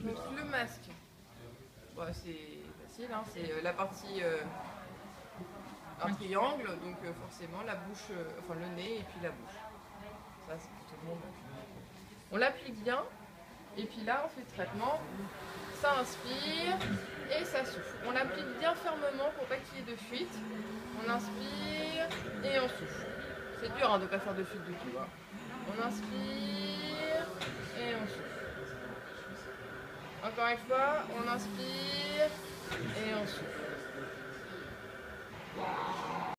Donc le masque, bon, c'est facile, hein, c'est la partie un triangle, donc forcément la bouche, enfin le nez et puis la bouche. Ça c'est pour tout le monde. On l'applique bien et puis là on fait le traitement. Ça inspire et ça souffle. On l'applique bien fermement pour pas qu'il y ait de fuite. On inspire et on souffle. C'est dur hein, de ne pas faire de fuite du tout. Hein. On inspire et on souffle. Encore une fois, on inspire et on souffle.